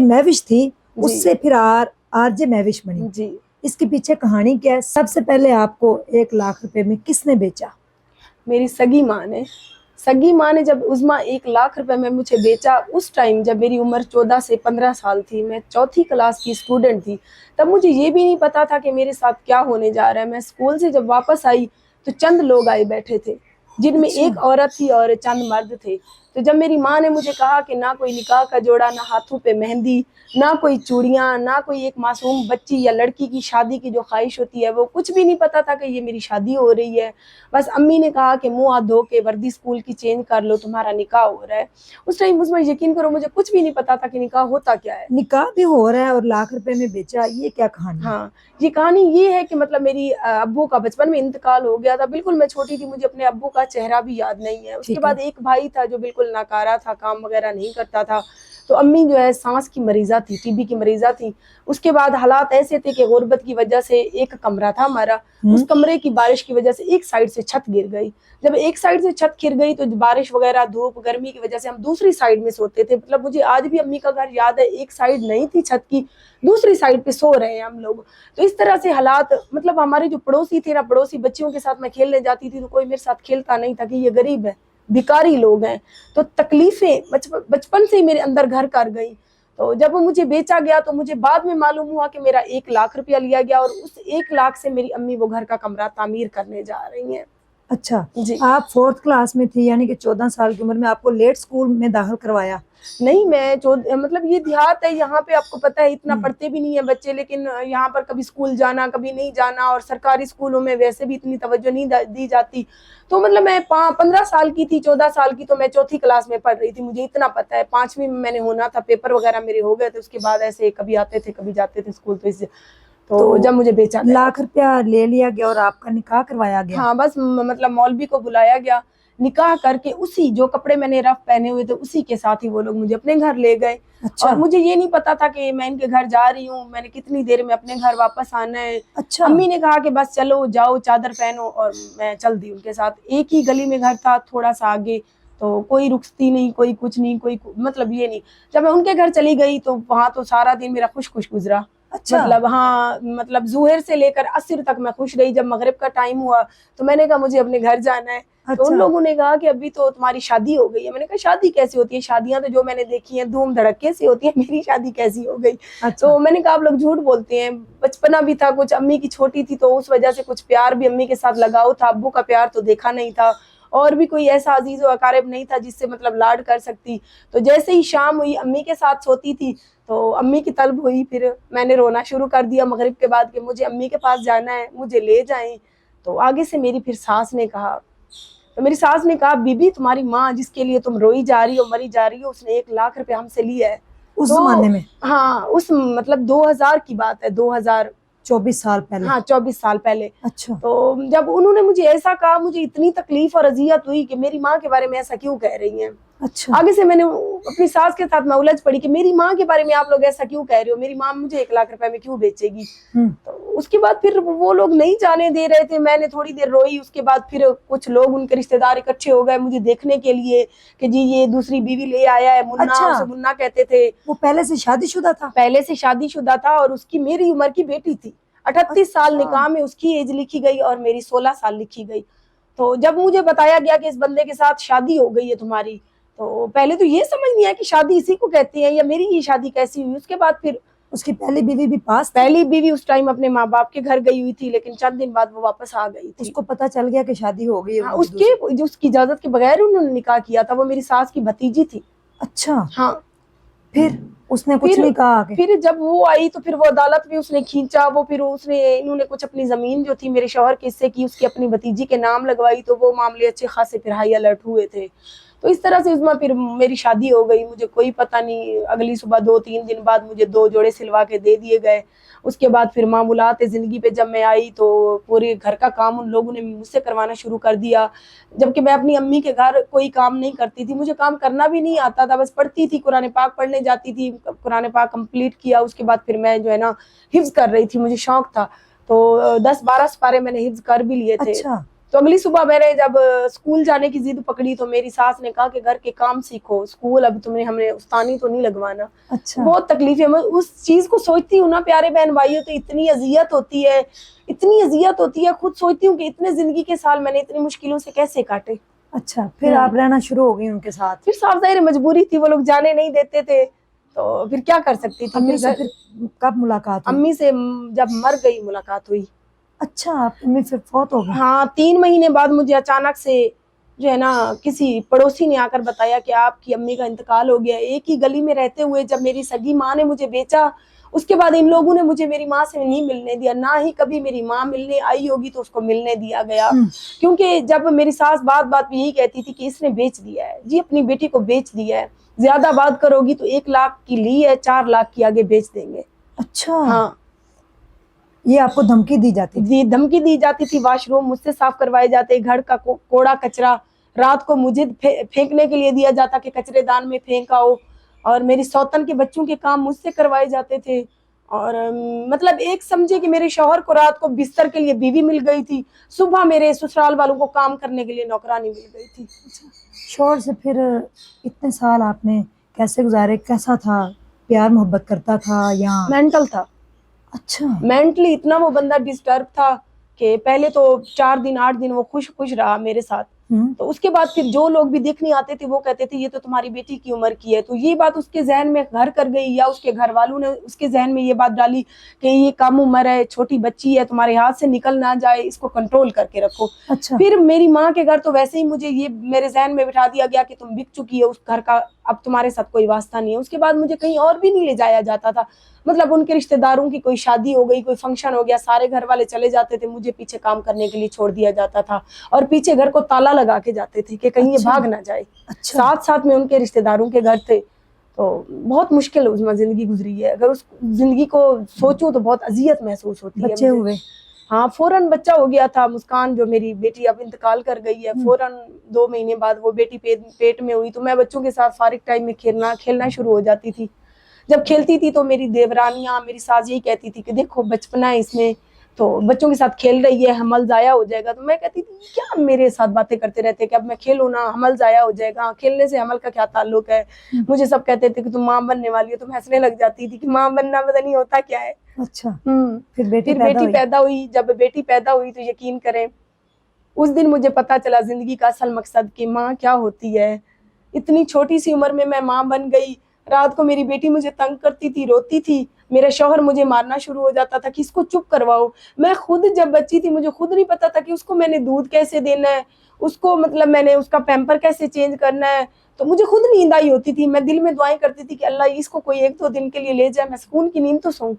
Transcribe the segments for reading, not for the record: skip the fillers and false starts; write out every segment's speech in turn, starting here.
महविश थी, जी उससे फिर आरजे महविश बनी। जी। इसके पीछे कहानी क्या है? सबसे पहले आपको 1 लाख रुपए में किसने बेचा? मेरी सगी माँ ने। सगी माँ ने जब उज़मा 1 लाख रुपए में मुझे बेचा, उस टाइम जब मेरी उम्र 14 से 15 साल थी, मैं चौथी क्लास की स्टूडेंट थी, तब मुझे ये भी नहीं पता था कि मेरे साथ क्या होने जा रहा है। मैं स्कूल से जब वापस आई तो चंद लोग आए बैठे थे, जिनमें अच्छा। एक औरत थी और चंद मर्द थे। तो जब मेरी माँ ने मुझे कहा कि ना कोई निकाह का जोड़ा, ना हाथों पे मेहंदी, ना कोई चूड़ियाँ, ना कोई एक मासूम बच्ची या लड़की की शादी की जो ख्वाहिश होती है, वो कुछ भी नहीं पता था कि ये मेरी शादी हो रही है। बस अम्मी ने कहा कि मुँह हाथ धो के वर्दी स्कूल की चेंज कर लो, तुम्हारा निकाह हो रहा है। उस टाइम उसमें यकीन करो मुझे कुछ भी नहीं पता था कि निकाह होता क्या है। निकाह भी हो रहा है और लाख रुपए में बेचा, ये क्या कहानी है? हाँ, ये कहानी ये है कि मतलब मेरी अब्बू का बचपन में इंतकाल हो गया था। बिल्कुल मैं छोटी थी, मुझे अपने अब्बू का चेहरा भी याद नहीं है। उसके ठीक है। बाद एक भाई था जो बिल्कुल नाकारा था, काम वगैरह नहीं करता था। तो अम्मी जो है सांस की मरीज़ा थी, टीबी की मरीज़ा थी। उसके बाद हालात ऐसे थे कि गुर्बत की वजह से एक कमरा था हमारा, उस कमरे की बारिश की वजह से एक साइड से छत गिर गई। जब एक साइड से छत गिर गई तो बारिश वगैरह, धूप, गर्मी की वजह से हम दूसरी साइड में सोते थे। मतलब मुझे आज भी अम्मी का घर याद है, एक साइड नहीं थी छत की, दूसरी साइड पे सो रहे हैं हम लोग। तो इस तरह से हालात, मतलब हमारे जो पड़ोसी थे ना, पड़ोसी बच्चियों के साथ मैं खेलने जाती थी तो कोई मेरे साथ खेलता नहीं था कि ये गरीब है, भिखारी लोग हैं। तो तकलीफें बचपन से ही मेरे अंदर घर कर गई। तो जब वो मुझे बेचा गया तो मुझे बाद में मालूम हुआ कि मेरा 1 लाख रुपया लिया गया और उस 1 लाख से मेरी अम्मी वो घर का कमरा तामीर करने जा रही हैं। अच्छा, जी। आप 4th क्लास में थी, यानी कि 14 साल की उम्र में आपको लेट स्कूल में दाखिल करवाया? नहीं, मैं मतलब ये देहात है, यहाँ पे आपको पता है इतना पढ़ते भी नहीं है बच्चे, लेकिन यहाँ पर कभी स्कूल जाना, कभी नहीं जाना, और सरकारी स्कूलों में वैसे भी इतनी तवज्जो नहीं दी जाती। तो मतलब मैं 15 साल की थी, 14 साल की, तो मैं चौथी क्लास में पढ़ रही थी, मुझे इतना पता है। 5वीं में मैंने होना था, पेपर वगैरह मेरे हो गए थे। उसके बाद ऐसे कभी आते थे कभी जाते थे स्कूल। तो जब मुझे बेचा गया, लाख रुपया ले लिया गया और आपका निकाह करवाया गया? हाँ, बस मतलब मौलवी को बुलाया गया, निकाह करके उसी जो कपड़े मैंने रफ पहने हुए थे उसी के साथ ही वो लोग मुझे अपने घर ले गए। अच्छा। और मुझे ये नहीं पता था कि मैं इनके घर जा रही हूँ, मैंने कितनी देर में अपने घर वापस आना है। अच्छा। अम्मी ने कहा कि बस चलो जाओ, चादर पहनो, और मैं चल दी उनके साथ। एक ही गली में घर था, थोड़ा सा आगे, तो कोई रुकती नहीं, कोई कुछ नहीं, मतलब ये नहीं। जब मैं उनके घर चली गई तो वहाँ तो सारा दिन मेरा खुश खुश गुजरा। अच्छा। मतलब हाँ, मतलब ज़ुहर से लेकर असर तक मैं खुश रही। जब मगरिब का टाइम हुआ तो मैंने कहा मुझे अपने घर जाना है। तो उन अच्छा। लोगों ने कहा कि अभी तो तुम्हारी शादी हो गई है। मैंने कहा शादी कैसी होती है? शादियां तो जो मैंने देखी हैं धूम धड़क्के से होती है, मेरी शादी कैसी हो गई? अच्छा। तो मैंने कहा आप लोग झूठ बोलते हैं, बचपना भी था कुछ, अम्मी की छोटी थी तो उस वजह से कुछ प्यार भी अम्मी के साथ लगाव था, अब्बू का प्यार तो देखा नहीं था, और भी कोई ऐसा अजीज व अकारिब नहीं था जिससे मतलब लाड कर सकती। तो जैसे ही शाम हुई, अम्मी के साथ सोती थी तो अम्मी की तलब हुई, फिर मैंने रोना शुरू कर दिया मगरिब के बाद कि मुझे अम्मी के पास जाना है, मुझे ले जाएं। तो आगे से मेरी फिर सास ने कहा, तो मेरी सास ने कहा बीबी तुम्हारी माँ जिसके लिए तुम रोई जा रही हो, मरी जा रही हो, उसने 1 लाख रुपए हमसे लिया है। उस तो जमाने में? हाँ, उस मतलब 2000 की बात है, 2000, 24 साल पहले? हाँ 24 साल पहले। अच्छा। तो जब उन्होंने मुझे ऐसा कहा, मुझे इतनी तकलीफ और अजियत हुई कि मेरी माँ के बारे में ऐसा क्यों कह रही हैं। अच्छा। आगे से मैंने अपनी सास के साथ मैं उलझ पड़ी कि मेरी माँ के बारे में आप लोग ऐसा क्यों कह रहे हो, मेरी माँ मुझे 1 लाख रुपए में क्यों बेचेगी। तो उसके बाद फिर वो लोग नहीं जाने दे रहे थे, मैंने थोड़ी देर रोई। उसके बाद फिर कुछ लोग, उनके रिश्तेदार इकट्ठे हो गए मुझे देखने के लिए कि जी ये दूसरी बीवी ले आया है मुन्ना। अच्छा। उसे मुन्ना कहते थे। वो पहले से शादीशुदा था? पहले से शादीशुदा था और उसकी मेरी उम्र की बेटी थी। 38 साल अच्छा। निकाह में उसकी एज लिखी गई और मेरी 16 साल लिखी गई। तो जब मुझे बताया गया कि इस बंदे के साथ शादी हो गई है तुम्हारी, तो पहले तो ये समझ नहीं आया कि शादी इसी को कहते हैं या मेरी ये शादी कैसी हुई। उसके बाद फिर उसकी पहली बीवी भी पास थी? पहली बीवी उस टाइम अपने माँ बाप के घर गई हुई थी, लेकिन चंद दिन बाद वो वापस आ गई थी। उसको पता चल गया कि शादी हो गई है हाँ, उनकी दूसरी? उसकी इजाजत के बगैर उन्होंने निकाह किया था। वो मेरी सास की भतीजी थी। अच्छा। हाँ। फिर उसने कुछ फिर नहीं कहा आगे? फिर जब वो आई तो फिर वो अदालत में उसने खींचा, वो फिर इन्होंने कुछ अपनी जमीन जो थी मेरे शौहर के हिस्से की उसकी अपनी भतीजी के नाम लगवाई, तो वो मामले अच्छे खासे फिर हाई अलर्ट हुए थे। तो इस तरह से उसमें फिर मेरी शादी हो गई, मुझे कोई पता नहीं। अगली सुबह 2-3 दिन बाद मुझे 2 जोड़े सिलवा के दे दिए गए। उसके बाद फिर मामूलात ज़िंदगी पे जब मैं आई तो पूरे घर का काम उन लोगों ने मुझसे करवाना शुरू कर दिया, जबकि मैं अपनी अम्मी के घर कोई काम नहीं करती थी, मुझे काम करना भी नहीं आता था, बस पढ़ती थी, कुरान पाक पढ़ने जाती थी, कुरान पाक कंप्लीट किया। उसके बाद फिर मैं जो है ना हिफ्ज़ कर रही थी, मुझे शौक था, तो 10-12 सिपारे मैंने हिफ्ज़ कर भी लिए थे। अच्छा। تو اگلی صبح میں نے جب اسکول جانے کی ضد پکڑی تو میری ساس نے کہا کہ گھر کے کام سیکھو, اسکول اب ہمیں استانی تو نہیں لگوانا. اچھا بہت تکلیف ہے, میں اس چیز کو سوچتی ہوں نا پیارے بہن بھائیوں, تو اتنی اذیت ہوتی ہے, اتنی اذیت ہوتی ہے. خود سوچتی ہوں کہ اتنے زندگی کے سال میں نے اتنی مشکلوں سے کیسے کاٹے. اچھا پھر آپ رہنا شروع ہو گئی ان کے ساتھ؟ پھر صاف ظاہر مجبوری تھی, وہ لوگ جانے نہیں دیتے تھے تو پھر کیا کر سکتی تھی. امی سے پھر کب ملاقات ہوئی؟ امی سے جب مر گئی ملاقات ہوئی. اچھا آپ امی پھر فوت ہو گئی؟ ہاں 3 مہینے بعد مجھے اچانک سے جو ہے نا کسی پڑوسی نے آ کر بتایا کہ آپ کی امی کا انتقال ہو گیا. ایک ہی گلی میں رہتے ہوئے جب میری سگی ماں نے مجھے بیچا, اس کے بعد ان لوگوں نے مجھے میری ماں سے نہیں ملنے دیا, نہ ہی کبھی میری ماں ملنے آئی ہوگی تو اس کو ملنے دیا گیا. کیونکہ جب میری ساس بات پہ یہی کہتی تھی کہ اس نے بیچ دیا ہے جی, اپنی بیٹی کو بیچ دیا ہے, زیادہ بات کرو گی تو 1 لاکھ کی لی ہے, 4 لاکھ کی آگے بیچ دیں گے. اچھا ہاں یہ آپ کو دھمکی دی جاتی تھی؟ دھمکی دی جاتی تھی. واش روم مجھ سے صاف کروائے جاتے, گھر کا کوڑا کچرا رات کو مجھے پھینکنے کے لیے دیا جاتا کہ کچرے دان میں پھینک آؤ, اور میری سوتن کے بچوں کے کام مجھ سے کروائے جاتے تھے. اور مطلب ایک سمجھے کہ میرے شوہر کو رات کو بستر کے لیے بیوی مل گئی تھی, صبح میرے سسرال والوں کو کام کرنے کے لیے نوکرانی مل گئی تھی. شوہر سے پھر اتنے سال آپ نے کیسے گزارے؟ کیسا تھا؟ پیار محبت کرتا تھا یا مینٹل تھا؟ اچھا مینٹلی اتنا وہ بندہ ڈسٹرب تھا کہ پہلے تو 4 دن 8 دن وہ خوش رہا میرے ساتھ. تو اس کے بعد پھر جو لوگ بھی دیکھنے آتے تھے وہ کہتے تھے یہ تو تمہاری بیٹی کی عمر کی ہے. تو یہ بات اس کے ذہن میں گھر کر گئی, یا اس کے گھر والوں نے اس کے ذہن میں یہ بات ڈالی کہ یہ کم عمر ہے, چھوٹی بچی ہے, تمہارے ہاتھ سے نکل نہ جائے, اس کو کنٹرول کر کے رکھو. اچھا پھر میری ماں کے گھر تو ویسے ہی مجھے یہ میرے ذہن میں بٹھا دیا گیا کہ تم بک چکی ہے اس گھر کا, اب تمہارے ساتھ کوئی واسطہ نہیں ہے. اس کے بعد مجھے کہیں اور بھی نہیں لے جایا جاتا تھا. مطلب ان کے رشتہ داروں کی کوئی شادی ہو گئی, کوئی فنکشن ہو گیا, سارے گھر والے چلے جاتے تھے, مجھے پیچھے کام کرنے کے لیے چھوڑ دیا جاتا تھا, اور پیچھے گھر کو تالا لگا کے جاتے تھے کہ کہیں یہ بھاگ نہ جائے. ساتھ میں ان کے رشتہ داروں کے گھر تھے. تو بہت مشکل اس میں زندگی گزری ہے. اگر اس زندگی کو سوچوں تو بہت اذیت محسوس ہوتی ہے. بچے ہوئے؟ ہاں فوراً بچہ ہو گیا تھا. مسکان جو میری بیٹی اب انتقال کر گئی ہے, فوراً 2 مہینے بعد وہ بیٹی پیٹ میں ہوئی. تو میں بچوں کے ساتھ فارغ ٹائم میں کھیلنا شروع ہو جاتی تھی. جب کھیلتی تھی تو میری دیورانیاں, میری ساس یہی کہتی تھی کہ دیکھو بچپنا ہے اس میں, تو بچوں کے ساتھ کھیل رہی ہے, حمل ضائع ہو جائے گا. تو میں کہتی تھی کیا میرے ساتھ باتیں کرتے رہتے کہ اب میں کھیلوں نا, حمل ضائع ہو جائے گا. کھیلنے سے حمل کا کیا تعلق ہے؟ مجھے سب کہتے تھے کہ تم ماں بننے والی ہو. تو میں ہنسنے لگ جاتی تھی کہ ماں بننا پتہ نہیں ہوتا کیا ہے. اچھا پھر بیٹی پیدا ہوئی. جب بیٹی پیدا ہوئی تو یقین کریں اس دن مجھے پتا چلا زندگی کا اصل مقصد کہ ماں کیا ہوتی ہے. اتنی چھوٹی سی عمر میں ماں بن گئی. رات کو میری بیٹی مجھے تنگ کرتی تھی, روتی تھی. میرا شوہر مجھے مارنا شروع ہو جاتا تھا کہ اس کو چپ کرواؤ. میں خود جب بچی تھی مجھے خود نہیں پتا تھا کہ اس کو میں نے دودھ کیسے دینا ہے, اس کو مطلب میں نے اس کا پیمپر کیسے چینج کرنا ہے. تو مجھے خود نیند آئی ہوتی تھی. میں دل میں دعائیں کرتی تھی کہ اللہ اس کو کوئی 1-2 دن کے لیے لے جائے, میں سکون کی نیند تو سوں.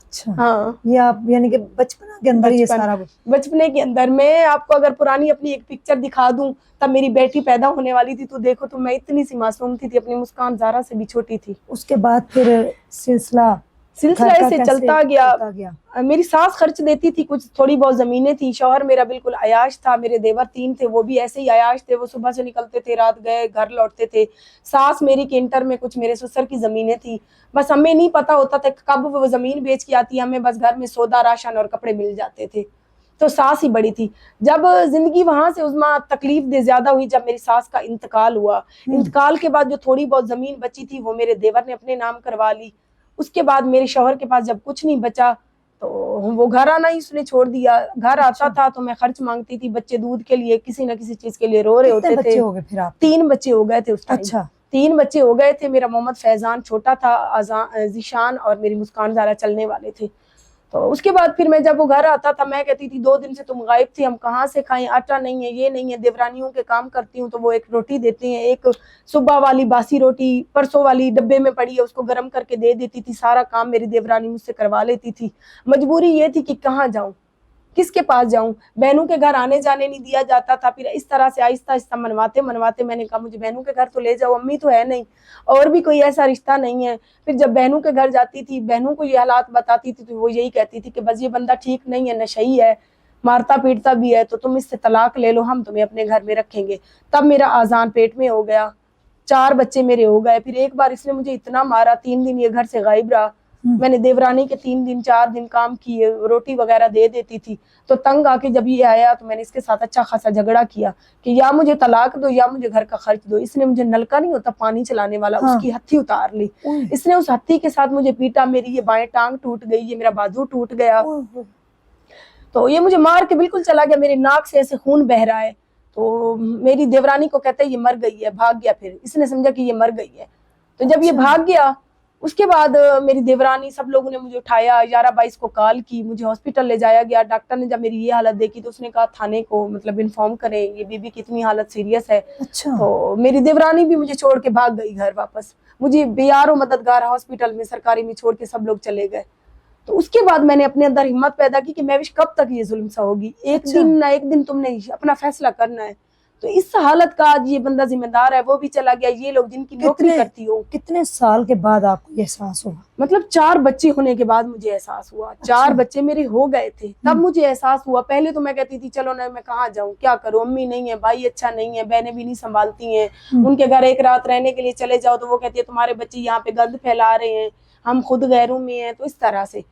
اچھا ہاں یہ آپ یعنی کہ بچپن کے اندر یہ سارا بچپنے کے اندر. میں آپ کو اگر پرانی اپنی ایک پکچر دکھا دوں تب میری بیٹی پیدا ہونے والی تھی تو دیکھو تو میں اتنی سی معصوم تھی, اپنی مسکان زارا سے بھی چھوٹی تھی. اس کے بعد پھر سلسلہ ایسے چلتا گیا. میری ساس خرچ دیتی تھی, کچھ تھوڑی بہت زمینیں تھی. شوہر میرا بالکل عیاش تھا. میرے دیور 3 تھے, وہ بھی ایسے ہی عیاش تھے. وہ صبح سے نکلتے تھے, رات گئے گھر لوٹتے تھے. ساس میری کے انٹر میں کچھ میرے سسر کی زمینیں تھی. بس ہمیں نہیں پتا ہوتا تھا کب وہ زمین بیچ کے آتی ہے, ہمیں بس گھر میں سودا راشن اور کپڑے مل جاتے تھے. تو ساس ہی بڑی تھی. جب زندگی وہاں سے عظما تکلیف دے زیادہ ہوئی جب میری ساس کا انتقال ہوا. انتقال کے بعد جو تھوڑی بہت زمین بچی تھی وہ میرے دیور نے اپنے نام کروا لی. اس کے بعد میرے شوہر کے پاس جب کچھ نہیں بچا تو وہ گھر آنا ہی اس نے چھوڑ دیا. گھر آتا تھا تو میں خرچ مانگتی تھی. بچے دودھ کے لیے کسی نہ کسی چیز کے لیے رو رہے ہوتے تھے. 3 بچے ہو گئے تھے اس ٹائم. 3 بچے ہو گئے تھے. میرا محمد فیضان چھوٹا تھا, ذیشان اور میری مسکان زارا چلنے والے تھے. تو اس کے بعد پھر میں جب وہ گھر آتا تھا میں کہتی تھی 2 دن سے تم غائب تھی, ہم کہاں سے کھائیں, آٹا نہیں ہے, یہ نہیں ہے. دیورانیوں کے کام کرتی ہوں تو وہ ایک روٹی دیتی ہیں, ایک صبح والی باسی روٹی پرسوں والی ڈبے میں پڑی ہے اس کو گرم کر کے دے دیتی تھی. سارا کام میری دیورانی مجھ سے کروا لیتی تھی. مجبوری یہ تھی کہ کہاں جاؤں, کس کے پاس جاؤں. بہنوں کے گھر آنے جانے نہیں دیا جاتا تھا. پھر اس طرح سے آہستہ آہستہ منواتے میں نے کہا مجھے بہنوں کے گھر تو لے جاؤ, امی تو ہے نہیں اور بھی کوئی ایسا رشتہ نہیں ہے. پھر جب بہنوں کے گھر جاتی تھی, بہنوں کو یہ حالات بتاتی تھی تو وہ یہی کہتی تھی کہ بس یہ بندہ ٹھیک نہیں ہے, نشئی ہے, مارتا پیٹتا بھی ہے, تو تم اس سے طلاق لے لو, ہم تمہیں اپنے گھر میں رکھیں گے. تب میرا آذان پیٹ میں ہو گیا, 4 بچے میرے ہو گئے. پھر ایک بار اس نے مجھے اتنا مارا, 3 دن یہ گھر سے غائب رہا. मैंने देवरानी के 3 दिन 4 दिन काम किए, रोटी वगैरह दे देती थी। तो तंग आके जब ये आया तो मैंने इसके साथ अच्छा खासा झगड़ा किया कि या मुझे तलाक दो या मुझे घर का खर्च दो। इसने मुझे नलका नहीं होता पानी चलाने वाला, हाँ। उसकी हत्थी उतार ली। इसने उस हत्थी के साथ मुझे पीटा, मेरी ये बाएं टांग टूट गई, ये मेरा बाजू टूट गया। तो ये मुझे मार के बिल्कुल चला गया, मेरी नाक से ऐसे खून बह रहा है। तो मेरी देवरानी को कहता है ये मर गई है, भाग गया। फिर इसने समझा कि ये मर गई है। तो जब ये भाग गया उसके बाद मेरी देवरानी सब लोगों ने मुझे उठाया, 11-22 को कॉल की, मुझे हॉस्पिटल ले जाया गया। डॉक्टर ने जब मेरी ये हालत देखी तो उसने कहा थाने को मतलब इन्फॉर्म करें, ये बीबी की इतनी हालत सीरियस है। अच्छा। तो मेरी देवरानी भी मुझे छोड़ के भाग गई घर वापस। मुझे बेयारो मददगार हॉस्पिटल में सरकारी में छोड़ के सब लोग चले गए। तो उसके बाद मैंने अपने अंदर हिम्मत पैदा की कि मैं भी कब तक ये जुल्म सहोगी, एक दिन ना एक दिन तुमने अपना फैसला करना है। तो इस हालत का आज ये बंदा जिम्मेदार है, वो भी चला गया। ये लोग जिनकी नौकरी करती हो, कितने साल के बाद आपको ये एहसास हुआ? मतलब 4 बच्चे होने के बाद मुझे एहसास हुआ। 4 बच्चे मेरे हो गए थे तब मुझे एहसास हुआ। पहले तो मैं कहती थी चलो ना मैं कहाँ जाऊँ, क्या करूँ, अम्मी नहीं है, भाई अच्छा नहीं है, बहनें भी नहीं संभालती हैं, उनके घर एक रात रहने के लिए चले जाओ तो वो कहती है तुम्हारे बच्चे यहाँ पे गंद फैला रहे हैं, हम खुद गैरों में हैं। तो इस तरह से